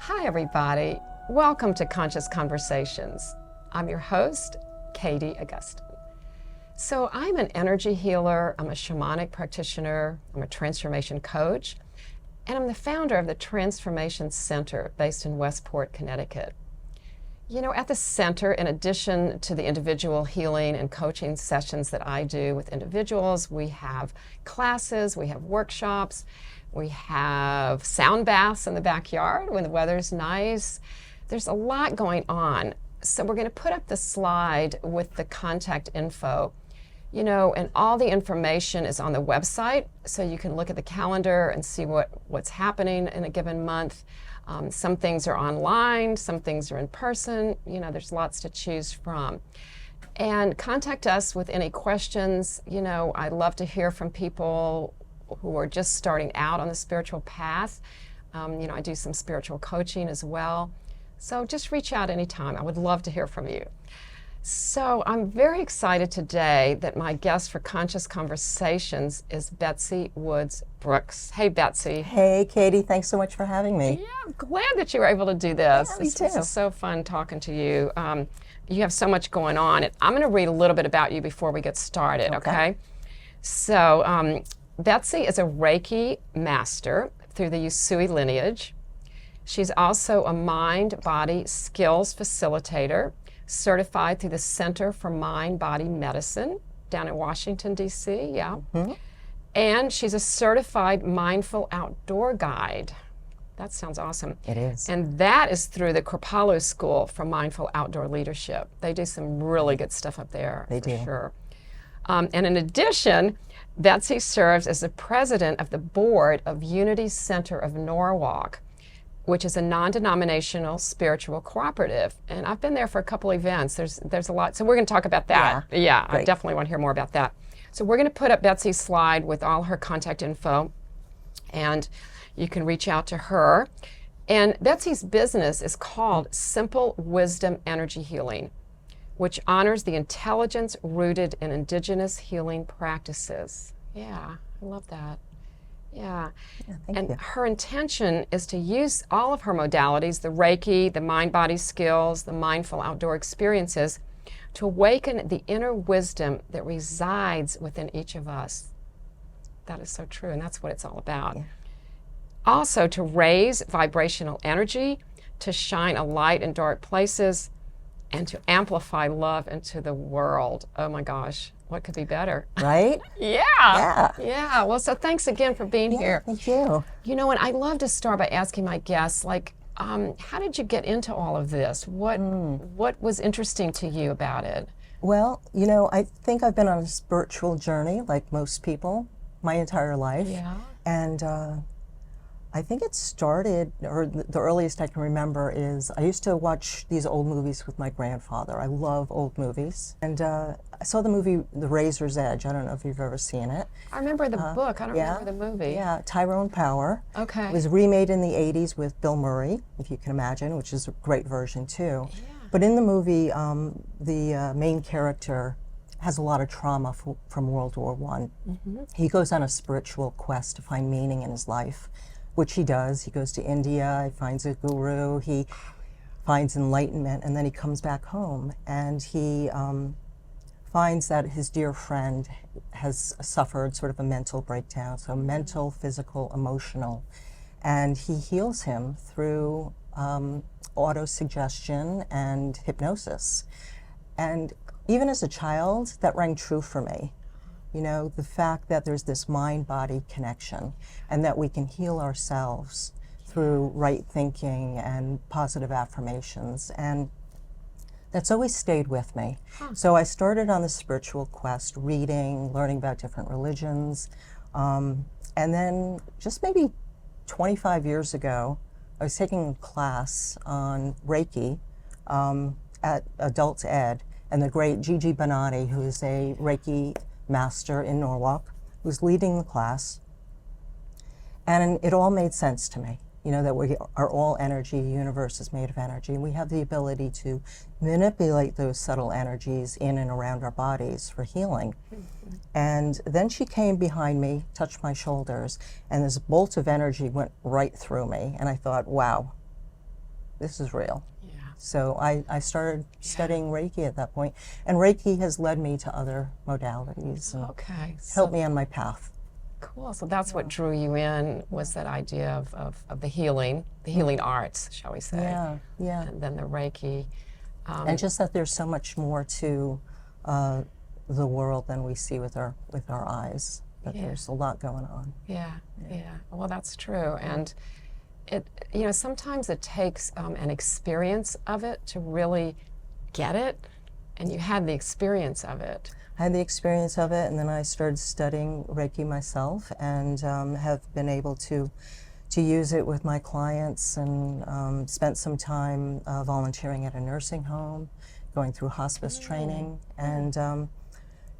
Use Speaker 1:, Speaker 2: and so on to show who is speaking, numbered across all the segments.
Speaker 1: Hi, everybody. Welcome to Conscious Conversations. I'm your host, Katie Augustyn. So I'm an energy healer, I'm a shamanic practitioner, I'm a transformation coach, and I'm the founder of the Transformation Center based in Westport, Connecticut. You know, at the center, in addition to the individual healing and coaching sessions that I do with individuals, we have classes, we have workshops, we have sound baths in the backyard when the weather's nice. There's a lot going on. So we're going to put up the slide with the contact info. You know, and all the information is on the website, so you can look at the calendar and see what's happening in a given month. Some things are online, some things are in person. You know, there's lots to choose from. And contact us with any questions. You know, I love to hear from people who are just starting out on the spiritual path. You know, I do some spiritual coaching as well. So just reach out anytime. I would love to hear from you. So I'm very excited today that my guest for Conscious Conversations is Betsy Woods Brooks. Hey, Betsy.
Speaker 2: Hey, Katie. Thanks so much for having me.
Speaker 1: Yeah, I'm glad that you were able to do this.
Speaker 2: Yeah, me too.
Speaker 1: This is so fun talking to you. You have so much going on. And I'm going to read a little bit about you before we get started, okay? So Betsy is a Reiki master through the Usui lineage. She's also a mind-body skills facilitator, certified through the Center for Mind-Body Medicine down in Washington, D.C., yeah. Mm-hmm. And she's a certified mindful outdoor guide. That sounds awesome.
Speaker 2: It is.
Speaker 1: And that is through the Kripalu School for Mindful Outdoor Leadership. They do some really good stuff up there,
Speaker 2: they
Speaker 1: for
Speaker 2: do.
Speaker 1: Sure. And in addition, Betsy serves as the president of the board of Unity Center of Norwalk, which is a non-denominational spiritual cooperative. And I've been there for a couple events. There's a lot. So we're going to talk about that. Yeah, I definitely want to hear more about that. So we're going to put up Betsy's slide with all her contact info, and you can reach out to her. And Betsy's business is called Simple Wisdom Energy Healing, which honors the intelligence rooted in indigenous healing practices. Yeah, I love that. Yeah,
Speaker 2: thank you.
Speaker 1: Her intention is to use all of her modalities, the Reiki, the mind-body skills, the mindful outdoor experiences, to awaken the inner wisdom that resides within each of us. That is so true, and that's what it's all about. Yeah. Also, to raise vibrational energy, to shine a light in dark places, and to amplify love into the world. Oh my gosh. What could be better?
Speaker 2: Right?
Speaker 1: Yeah. Well, so thanks again for being here.
Speaker 2: Thank you.
Speaker 1: You know, and I love to start by asking my guests, like, how did you get into all of this? What was interesting to you about it?
Speaker 2: Well, you know, I think I've been on a spiritual journey, like most people, my entire life.
Speaker 1: Yeah.
Speaker 2: And I think it started, or the earliest I can remember is, I used to watch these old movies with my grandfather. I love old movies. And I saw the movie The Razor's Edge. I don't know if you've ever seen it.
Speaker 1: I remember the book. I don't remember the movie.
Speaker 2: Yeah, Tyrone Power.
Speaker 1: Okay.
Speaker 2: It was remade in the 80s with Bill Murray, if you can imagine, which is a great version too.
Speaker 1: Yeah.
Speaker 2: But in the movie, the main character has a lot of trauma from World War I. Mm-hmm. He goes on a spiritual quest to find meaning in his life, which he does. He goes to India, he finds a guru, he finds enlightenment, and then he comes back home and he finds that his dear friend has suffered sort of a mental breakdown, so mental, physical, emotional, and he heals him through auto-suggestion and hypnosis. And even as a child, that rang true for me. You know, the fact that there's this mind-body connection and that we can heal ourselves through right thinking and positive affirmations. And that's always stayed with me. So I started on the spiritual quest, reading, learning about different religions. And then just maybe 25 years ago, I was taking a class on Reiki at Adult Ed, and the great Gigi Bonatti, who is a Reiki master in Norwalk, was leading the class, and it all made sense to me. You know, that we are all energy, the universe is made of energy, and we have the ability to manipulate those subtle energies in and around our bodies for healing. Mm-hmm. And then she came behind me, touched my shoulders, and this bolt of energy went right through me, and I thought, wow, this is real.
Speaker 1: Yeah.
Speaker 2: So I started studying Reiki at that point, and Reiki has led me to other modalities and
Speaker 1: Okay.
Speaker 2: helped me on my path.
Speaker 1: Cool. So that's what drew you in, was that idea of the healing arts, shall we say.
Speaker 2: Yeah, yeah.
Speaker 1: And then the Reiki.
Speaker 2: And just that there's so much more to the world than we see with our eyes. That there's a lot going on.
Speaker 1: Yeah. Well, that's true. And it, sometimes it takes an experience of it to really get it, and you had the experience of it.
Speaker 2: I had the experience of it, and then I started studying Reiki myself, and have been able to use it with my clients, and spent some time volunteering at a nursing home, going through hospice training, and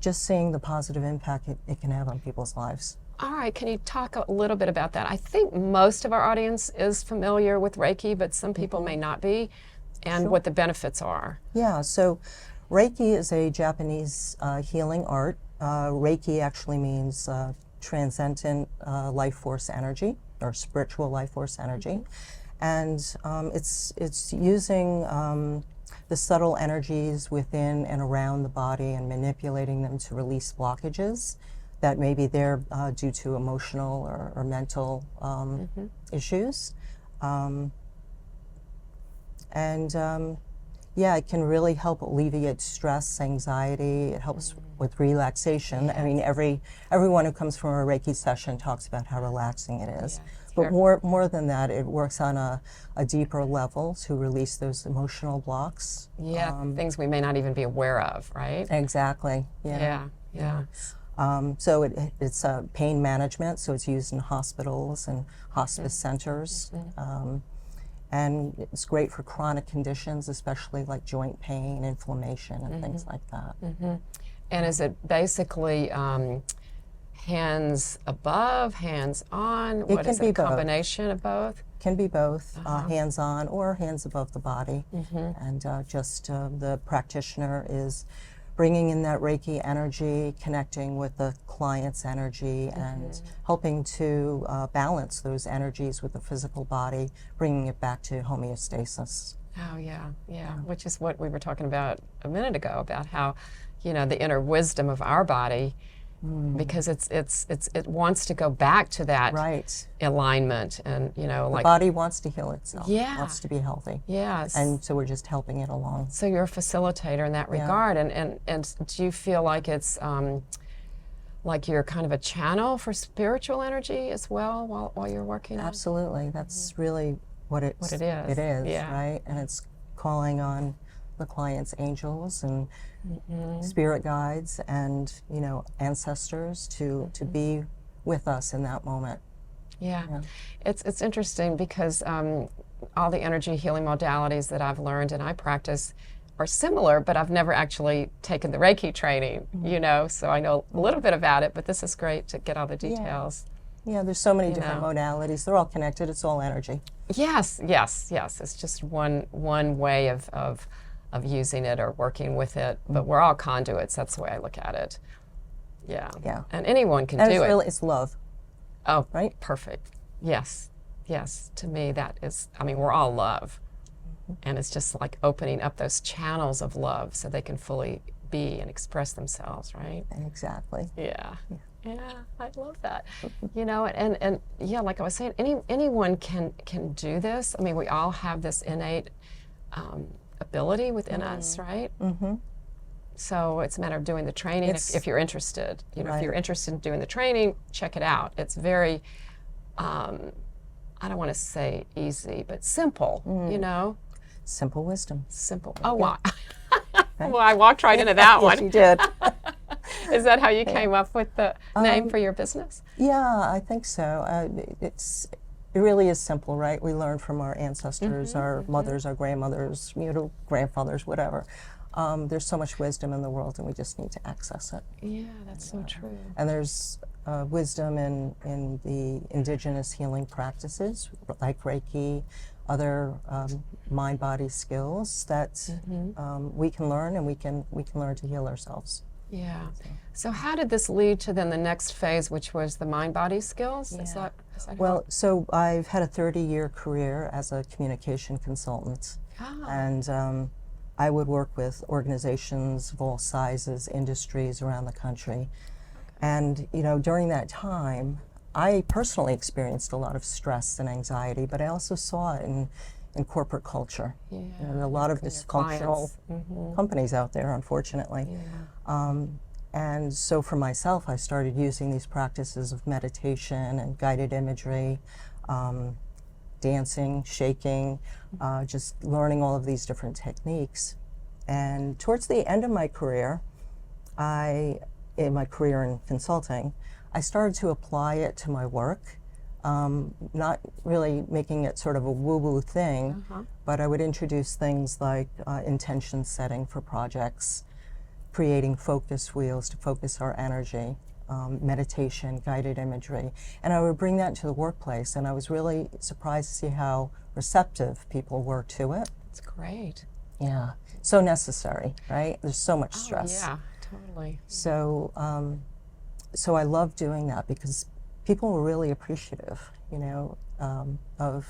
Speaker 2: just seeing the positive impact it can have on people's lives.
Speaker 1: All right, can you talk a little bit about that? I think most of our audience is familiar with Reiki, but some people may not be, and what the benefits are.
Speaker 2: Yeah, so Reiki is a Japanese healing art. Reiki actually means transcendent life force energy, or spiritual life force energy. And it's using the subtle energies within and around the body and manipulating them to release blockages that may be there due to emotional or mental issues. Yeah, it can really help alleviate stress, anxiety. It helps with relaxation. I mean, everyone who comes from a Reiki session talks about how relaxing it is. But more than that, it works on a deeper level to release those emotional blocks.
Speaker 1: Yeah, things we may not even be aware of, right?
Speaker 2: Exactly.
Speaker 1: Yeah.
Speaker 2: So it's pain management, so it's used in hospitals and hospice centers. And it's great for chronic conditions, especially like joint pain, inflammation, and things like that.
Speaker 1: And is it basically hands above, hands on?
Speaker 2: It can be
Speaker 1: a
Speaker 2: both.
Speaker 1: Combination of both?
Speaker 2: Can be both, hands on or hands above the body. And just the practitioner is bringing in that Reiki energy, connecting with the client's energy, and helping to balance those energies with the physical body, bringing it back to homeostasis.
Speaker 1: Oh, yeah, which is what we were talking about a minute ago, about how, the inner wisdom of our body, because it wants to go back to that alignment, and
Speaker 2: the body wants to heal itself. Wants to be healthy.
Speaker 1: Yes.
Speaker 2: And so we're just helping it along.
Speaker 1: So you're a facilitator in that regard, and do you feel like it's like you're kind of a channel for spiritual energy as well while you're working on it?
Speaker 2: Absolutely. That's really what it is. It is, right? And it's calling on the client's angels and spirit guides and ancestors to be with us in that moment.
Speaker 1: Yeah. It's interesting because all the energy healing modalities that I've learned and I practice are similar, but I've never actually taken the Reiki training, so I know a little bit about it, but this is great to get all the details.
Speaker 2: Yeah, there's so many different modalities. They're all connected. It's all energy.
Speaker 1: Yes. It's just one way of using it or working with it, but we're all conduits. That's the way I look at it. Yeah. And anyone can do it.
Speaker 2: It's love.
Speaker 1: Oh,
Speaker 2: right?
Speaker 1: Perfect. Yes. To me, that is, we're all love. And it's just like opening up those channels of love so they can fully be and express themselves, right?
Speaker 2: Exactly.
Speaker 1: Yeah, I love that. And like I was saying, anyone can do this. We all have this innate ability within us, right? So it's a matter of doing the training if you're interested. If you're interested in doing the training, check it out. It's very, I don't want to say easy, but simple,
Speaker 2: Simple wisdom.
Speaker 1: Simple. Oh, wow. Well, I walked right into that one.
Speaker 2: Yes, you did.
Speaker 1: Is that how you came up with the name for your business?
Speaker 2: Yeah, I think so. It really is simple, right? We learn from our ancestors, our mothers, our grandmothers, grandfathers, whatever. There's so much wisdom in the world, and we just need to access it.
Speaker 1: Yeah, that's so true.
Speaker 2: And there's wisdom in the indigenous healing practices, like Reiki, other mind-body skills that we can learn, and we can learn to heal ourselves.
Speaker 1: Yeah. So how did this lead to then the next phase, which was the mind-body skills? Is that? Does that
Speaker 2: Well,
Speaker 1: help?
Speaker 2: so I've had a 30-year career as a communication consultant,
Speaker 1: Ah,
Speaker 2: and I would work with organizations of all sizes, industries around the country. And, you know, during that time, I personally experienced a lot of stress and anxiety, but I also saw it in corporate culture.
Speaker 1: yeah.
Speaker 2: You know, there are a lot of
Speaker 1: your
Speaker 2: dysfunctional
Speaker 1: clients.
Speaker 2: companies out there, unfortunately.
Speaker 1: Yeah.
Speaker 2: And so for myself, I started using these practices of meditation and guided imagery, um, dancing, shaking, just learning all of these different techniques. And towards the end of my career, in my career in consulting, I started to apply it to my work, not really making it sort of a woo-woo thing, but I would introduce things like intention setting for projects, creating focus wheels to focus our energy, meditation, guided imagery. And I would bring that into the workplace, and I was really surprised to see how receptive people were to it.
Speaker 1: That's great.
Speaker 2: Yeah, so necessary, right? There's so much stress.
Speaker 1: Oh, yeah, totally.
Speaker 2: So, so I love doing that because people were really appreciative, you know, of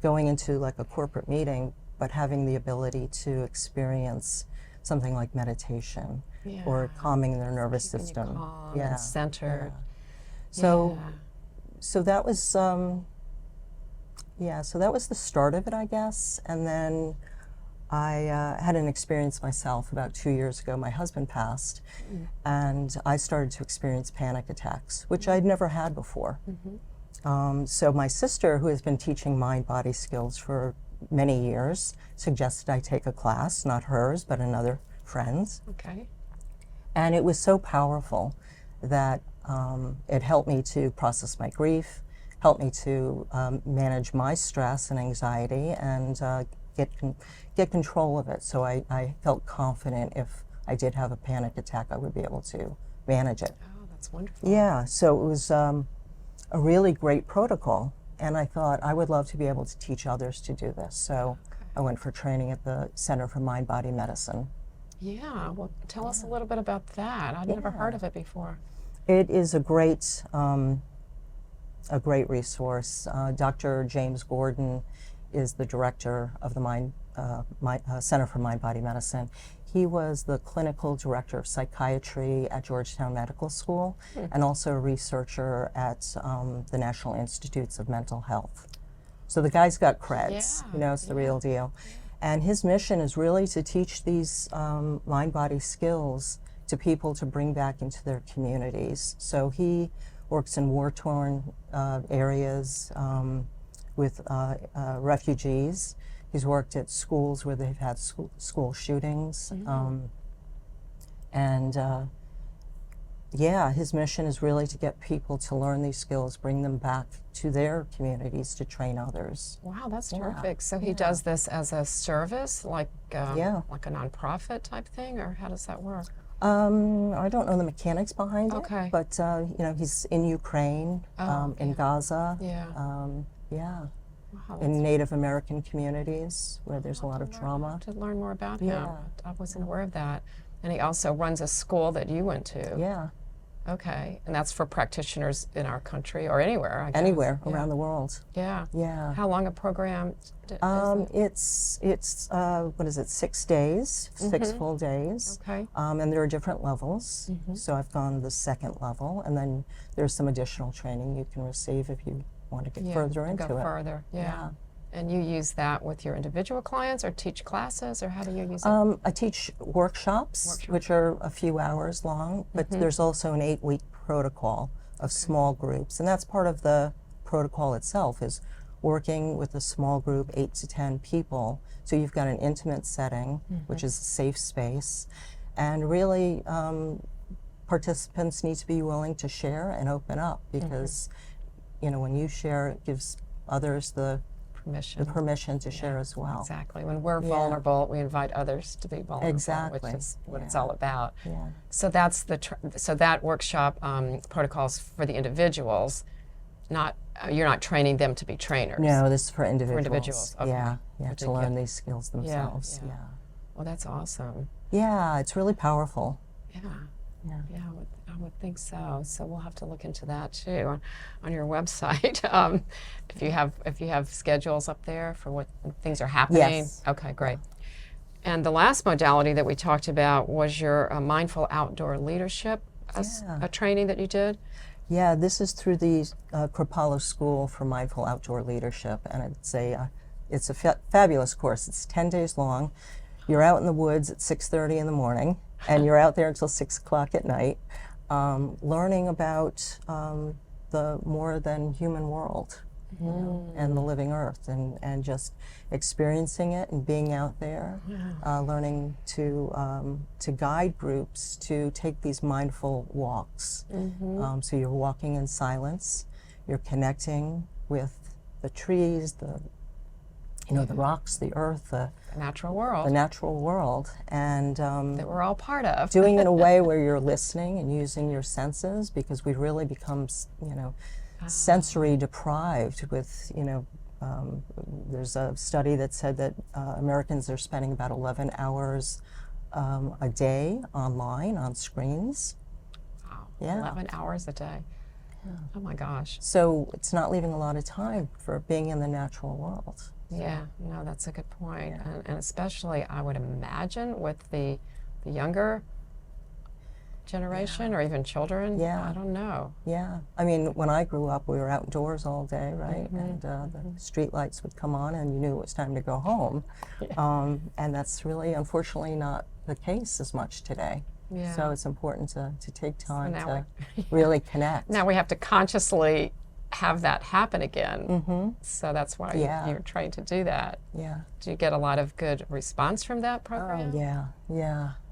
Speaker 2: going into like a corporate meeting, but having the ability to experience something like meditation or calming their nervous
Speaker 1: Keeping you
Speaker 2: system.
Speaker 1: calm and centered.
Speaker 2: So,
Speaker 1: Yeah.
Speaker 2: so that was, so that was the start of it, I guess. And then I had an experience myself about 2 years ago. My husband passed, and I started to experience panic attacks, which I'd never had before. So my sister, who has been teaching mind-body skills for many years, suggested I take a class, not hers, but another friend's.
Speaker 1: Okay.
Speaker 2: And it was so powerful that it helped me to process my grief, helped me to manage my stress and anxiety, and get control of it. So I felt confident if I did have a panic attack, I would be able to manage it.
Speaker 1: Oh, that's wonderful.
Speaker 2: Yeah, so it was a really great protocol. And I thought I would love to be able to teach others to do this. So I went for training at the Center for Mind-Body Medicine.
Speaker 1: Yeah, well, tell us a little bit about that. I'd never heard of it before.
Speaker 2: It is a great resource. Dr. James Gordon is the director of the Center for Mind-Body Medicine. He was the clinical director of psychiatry at Georgetown Medical School and also a researcher at the National Institutes of Mental Health. So the guy's got creds, you know, it's the real deal. And his mission is really to teach these mind-body skills to people to bring back into their communities. So he works in war-torn areas with refugees. He's worked at schools where they've had school shootings. Yeah, his mission is really to get people to learn these skills, bring them back to their communities to train others.
Speaker 1: Wow, that's terrific. So he does this as a service, like like a nonprofit type thing, or how does that work?
Speaker 2: I don't know the mechanics behind
Speaker 1: Okay.
Speaker 2: it, but you know, he's in Ukraine, in Gaza,
Speaker 1: Wow,
Speaker 2: in Native American communities where there's a lot of trauma.
Speaker 1: to learn more about him. I wasn't aware of that. And he also runs a school that you went to.
Speaker 2: Yeah,
Speaker 1: Okay, and that's for practitioners in our country or anywhere, I guess.
Speaker 2: anywhere around the world.
Speaker 1: Yeah.
Speaker 2: Yeah.
Speaker 1: How long a program is it?
Speaker 2: It's what is it, 6 days, 6 full days.
Speaker 1: Okay.
Speaker 2: And there are different levels. So I've gone the second level, and then there's some additional training you can receive if you want to get further into
Speaker 1: go
Speaker 2: it.
Speaker 1: further. Yeah. And you use that with your individual clients or teach classes, or how do you use it?
Speaker 2: I teach workshops, which are a few hours long, but there's also an 8-week protocol of small groups, and that's part of the protocol itself, is working with a small group, 8 to 10 people. So you've got an intimate setting, which is a safe space, and really participants need to be willing to share and open up, because you know, when you share, it gives others the permission to share as well.
Speaker 1: Exactly. When we're vulnerable, we invite others to be vulnerable,
Speaker 2: Exactly.
Speaker 1: which is what it's all about.
Speaker 2: Yeah.
Speaker 1: So that's so that workshop protocols for the individuals. Not you're not training them to be trainers.
Speaker 2: No, this is for individuals.
Speaker 1: For individuals. Okay.
Speaker 2: Yeah, to learn these skills themselves.
Speaker 1: Yeah. Well, that's awesome.
Speaker 2: Yeah, it's really powerful.
Speaker 1: Yeah. Yeah, I would think so. So we'll have to look into that too on your website. If you have schedules up there for what things are happening.
Speaker 2: Yes.
Speaker 1: Okay, great. And the last modality that we talked about was your mindful outdoor leadership a training that you did.
Speaker 2: Yeah, this is through the Kripalu School for Mindful Outdoor Leadership, and it's a fabulous course. It's 10 days long. You're out in the woods at 6:30 in the morning, and you're out there until 6 o'clock at night, learning about the more than human world, you know, and the living earth, and just experiencing it and being out there, learning to guide groups to take these mindful walks. So you're walking in silence, you're connecting with the trees, the rocks, the earth, the
Speaker 1: natural world.
Speaker 2: The natural world, and
Speaker 1: that we're all part of.
Speaker 2: doing it in a way where you're listening and using your senses, because we really become, sensory deprived with, there's a study that said that Americans are spending about 11 hours a day online on screens.
Speaker 1: Wow.
Speaker 2: Yeah.
Speaker 1: 11 hours a day. Yeah. Oh my gosh.
Speaker 2: So it's not leaving a lot of time for being in the natural world.
Speaker 1: Yeah, no, that's a good point. And especially, I would imagine, with the younger generation or even children. I don't know.
Speaker 2: Yeah. I mean, when I grew up, we were outdoors all day, right? And the street lights would come on and you knew it was time to go home. And that's really, unfortunately, not the case as much today. So it's important to take time to really connect.
Speaker 1: Now we have to consciously have that happen again. So that's why you're trying to do that. Do you get a lot of good response from that program?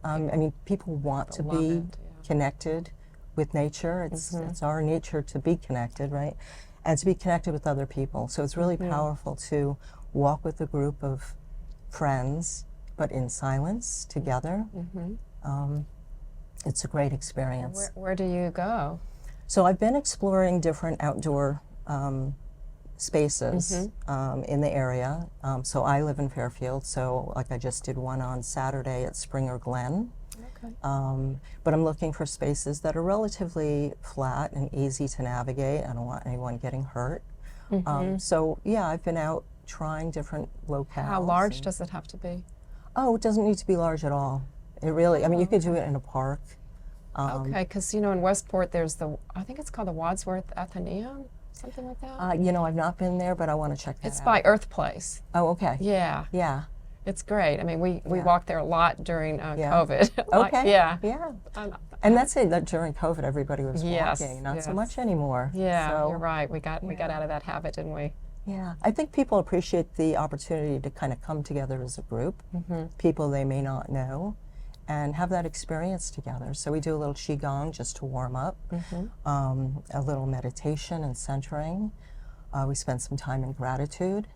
Speaker 2: I mean, people want to be connected with nature. It's our nature to be connected, right? And to be connected with other people. So it's really powerful to walk with a group of friends, but in silence together. It's a great experience.
Speaker 1: Where do you go?
Speaker 2: So I've been exploring different outdoor spaces in the area. So I live in Fairfield, so like I just did one on Saturday at Springer Glen. But I'm looking for spaces that are relatively flat and easy to navigate. I don't want anyone getting hurt. So yeah, I've been out trying different locales.
Speaker 1: How large does it have to be?
Speaker 2: Oh, it doesn't need to be large at all. It really, I mean, you could do it in a park.
Speaker 1: Okay, because in Westport there's I think it's called the Wadsworth Athenaeum, something like that.
Speaker 2: I've not been there, but I want to check that out.
Speaker 1: It's by Earth Place.
Speaker 2: Oh, okay.
Speaker 1: Yeah. It's great. I mean, we walked there a lot during COVID.
Speaker 2: Yeah. And that's it. That during COVID, everybody was walking. Not so much anymore.
Speaker 1: Yeah,
Speaker 2: so,
Speaker 1: you're right. We got out of that habit, didn't we?
Speaker 2: Yeah. I think people appreciate the opportunity to kind of come together as a group, people they may not know, and have that experience together. So we do a little qigong just to warm up, a little meditation and centering. We spend some time in gratitude,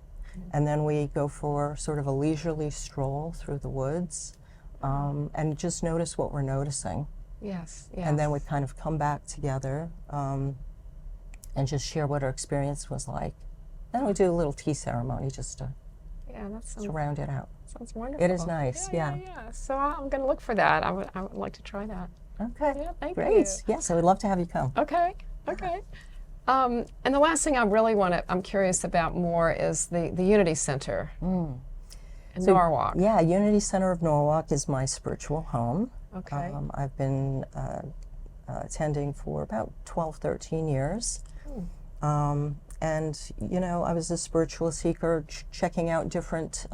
Speaker 2: and then we go for sort of a leisurely stroll through the woods, and just notice what we're noticing.
Speaker 1: Yes.
Speaker 2: And then we kind of come back together and just share what our experience was like. Then we do a little tea ceremony just to round it out.
Speaker 1: Sounds wonderful.
Speaker 2: It is nice, yeah.
Speaker 1: So I'm going to look for that. I would like to try that.
Speaker 2: Okay.
Speaker 1: Yeah, thank
Speaker 2: Great.
Speaker 1: you.
Speaker 2: Yes, I would love to have you come.
Speaker 1: Okay. And the last thing I'm curious about more is the Unity Center in Norwalk.
Speaker 2: Yeah, Unity Center of Norwalk is my spiritual home.
Speaker 1: Okay.
Speaker 2: I've been attending for about 12, 13 years. And, I was a spiritual seeker, checking out different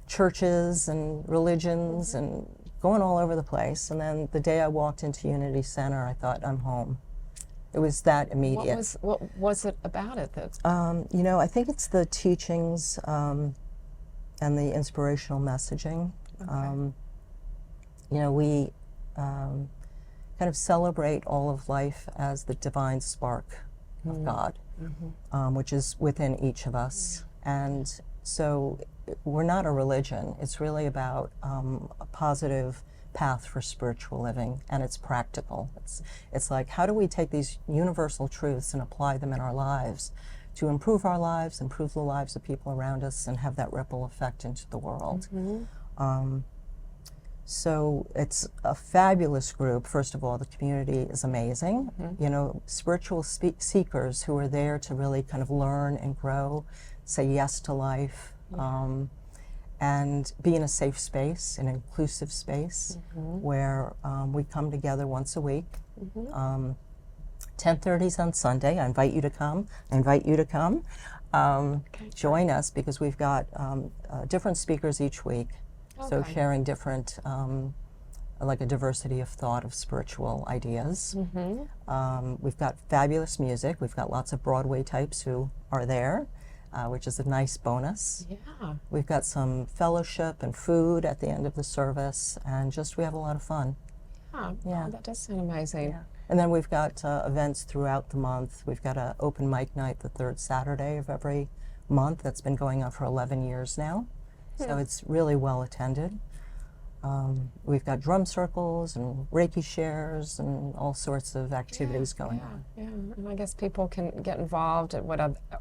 Speaker 2: churches and religions and going all over the place. And then the day I walked into Unity Center, I thought, I'm home. It was that immediate.
Speaker 1: What was it about it that?
Speaker 2: I think it's the teachings and the inspirational messaging.
Speaker 1: Okay.
Speaker 2: We kind of celebrate all of life as the divine spark of God, which is within each of us. And so we're not a religion. It's really about a positive path for spiritual living, and it's practical. It's like, how do we take these universal truths and apply them in our lives to improve our lives, improve the lives of people around us, and have that ripple effect into the world. So it's a fabulous group. First of all, the community is amazing. You know, spiritual seekers who are there to really kind of learn and grow, say yes to life, and be in a safe space, an inclusive space, where we come together once a week. 10:30 is on Sunday. I invite you to come. Join us, because we've got different speakers each week. So sharing different, like a diversity of thought of spiritual ideas. We've got fabulous music. We've got lots of Broadway types who are there, which is a nice bonus.
Speaker 1: Yeah.
Speaker 2: We've got some fellowship and food at the end of the service, and just we have a lot of fun.
Speaker 1: Yeah. Oh, that does sound amazing.
Speaker 2: Yeah. And then we've got events throughout the month. We've got an open mic night the third Saturday of every month. That's been going on for 11 years now. So it's really well attended. We've got drum circles and Reiki shares and all sorts of activities going on.
Speaker 1: Yeah, and I guess people can get involved at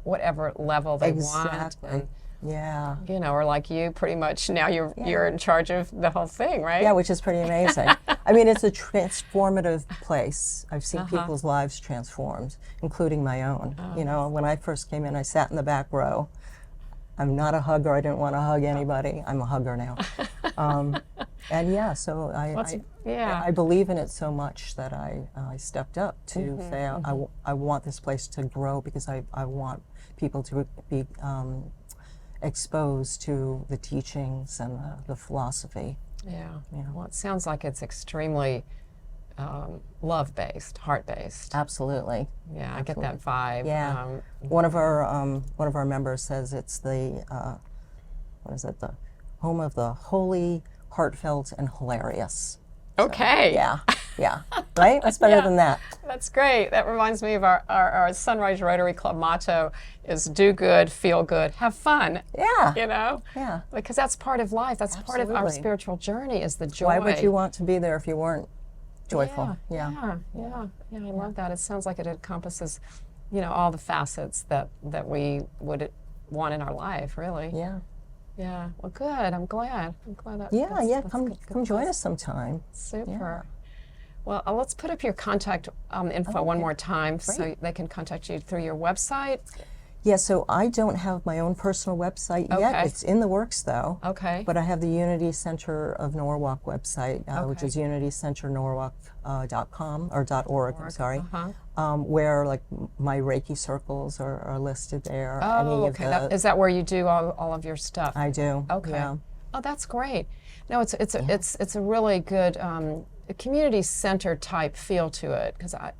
Speaker 1: whatever level they want. And,
Speaker 2: yeah.
Speaker 1: you know, or like you, pretty much now you're in charge of the whole thing, right?
Speaker 2: Yeah, which is pretty amazing. I mean, it's a transformative place. I've seen people's lives transformed, including my own. You know, when I first came in, I sat in the back row. I'm not a hugger. I didn't want to hug anybody. I'm a hugger now. And yeah, so I believe in it so much that I stepped up to say I want this place to grow, because I want people to be exposed to the teachings and the philosophy.
Speaker 1: Yeah. Well, it sounds like it's extremely love-based, heart-based.
Speaker 2: Absolutely.
Speaker 1: Yeah, I get that vibe.
Speaker 2: Yeah. One of our members says it's the the home of the holy, heartfelt, and hilarious.
Speaker 1: Okay.
Speaker 2: So, yeah. Right? What's better than that?
Speaker 1: That's great. That reminds me of our Sunrise Rotary Club motto is do good, feel good, have fun.
Speaker 2: Yeah.
Speaker 1: You know?
Speaker 2: Yeah.
Speaker 1: Because that's part of life. That's part of our spiritual journey, is the joy.
Speaker 2: Why would you want to be there if you weren't joyful?
Speaker 1: Yeah. I love that. It sounds like it encompasses, you know, all the facets that we would want in our life, really.
Speaker 2: Yeah.
Speaker 1: Yeah. Well, good. I'm glad that.
Speaker 2: Yeah. Come join us sometime.
Speaker 1: Super. Well, let's put up your contact info one more time. Great. So they can contact you through your website.
Speaker 2: Yeah, so I don't have my own personal website yet. It's in the works, though.
Speaker 1: Okay.
Speaker 2: But I have the Unity Center of Norwalk website, which is unitycenternorwalk.com or .org. I'm sorry, where like my Reiki circles are listed there.
Speaker 1: Oh, okay. Is that where you do all of your stuff?
Speaker 2: I do.
Speaker 1: Okay.
Speaker 2: Yeah.
Speaker 1: Oh, that's great. No, it's a really good community center type feel to it, because I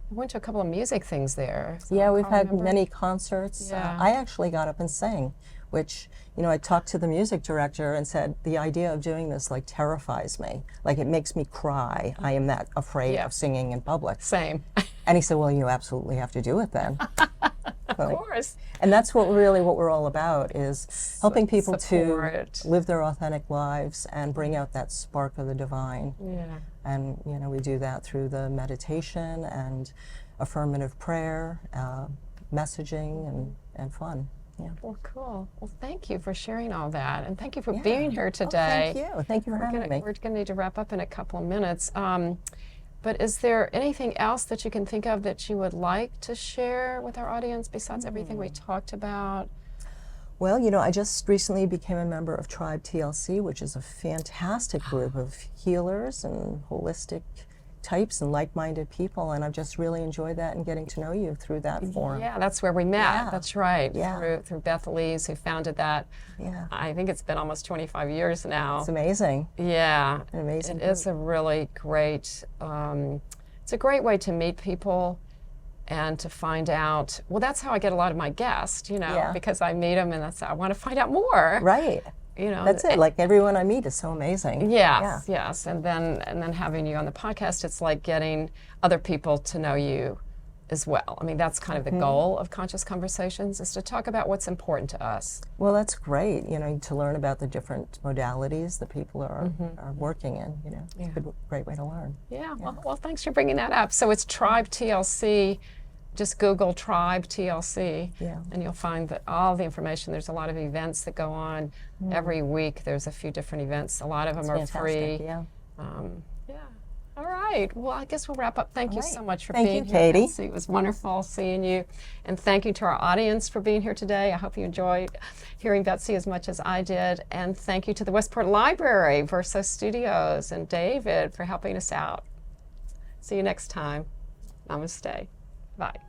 Speaker 1: went to a couple of music things there. So
Speaker 2: yeah, we've had many concerts.
Speaker 1: Yeah.
Speaker 2: I actually got up and sang, which, you know, I talked to the music director and said, the idea of doing this like terrifies me. Like, it makes me cry. I am that afraid of singing in public.
Speaker 1: Same.
Speaker 2: And he said, well, you absolutely have to do it then.
Speaker 1: Of course.
Speaker 2: And that's what we're all about, is helping people to live their authentic lives and bring out that spark of the divine.
Speaker 1: Yeah.
Speaker 2: And, you know, we do that through the meditation and affirmative prayer, messaging, and fun. Yeah.
Speaker 1: Well, cool. Well, thank you for sharing all that, and thank you for being here today.
Speaker 2: Oh, thank you. Thank you for having me.
Speaker 1: We're going to need to wrap up in a couple of minutes. But is there anything else that you can think of that you would like to share with our audience besides everything we talked about?
Speaker 2: Well, you know, I just recently became a member of Tribe TLC, which is a fantastic group of healers and holistic types and like-minded people, and I've just really enjoyed that and getting to know you through that forum.
Speaker 1: Yeah, that's where we met.
Speaker 2: Yeah.
Speaker 1: That's right.
Speaker 2: Yeah.
Speaker 1: Through Beth Lees, who founded that.
Speaker 2: Yeah.
Speaker 1: I think it's been almost 25 years now.
Speaker 2: It's amazing.
Speaker 1: Yeah.
Speaker 2: An amazing
Speaker 1: It is a really great, it's a great way to meet people and to find out, well, that's how I get a lot of my guests, you know, because I meet them and that's how I want to find out more.
Speaker 2: Right.
Speaker 1: You know,
Speaker 2: that's it. Like, everyone I meet is so amazing.
Speaker 1: Yes. And then having you on the podcast, it's like getting other people to know you as well. I mean, that's kind of the goal of Conscious Conversations, is to talk about what's important to us.
Speaker 2: Well, that's great, you know, to learn about the different modalities that people are working in, you know. It's a great way to learn.
Speaker 1: Yeah. Well, thanks for bringing that up. So it's tribetlc.com. just Google Tribe TLC,
Speaker 2: Yeah.
Speaker 1: and you'll find that all the information. There's a lot of events that go on every week. There's a few different events. A lot of them are
Speaker 2: Fantastic,
Speaker 1: free.
Speaker 2: yeah.
Speaker 1: Yeah. All right. Well, I guess we'll wrap up. Thank you
Speaker 2: right.
Speaker 1: so much for
Speaker 2: Thank
Speaker 1: being
Speaker 2: you,
Speaker 1: here,
Speaker 2: Katie.
Speaker 1: Betsy. It was wonderful seeing you. And thank you to our audience for being here today. I hope you enjoyed hearing Betsy as much as I did. And thank you to the Westport Library, Verso Studios, and David for helping us out. See you next time. Namaste. Bye.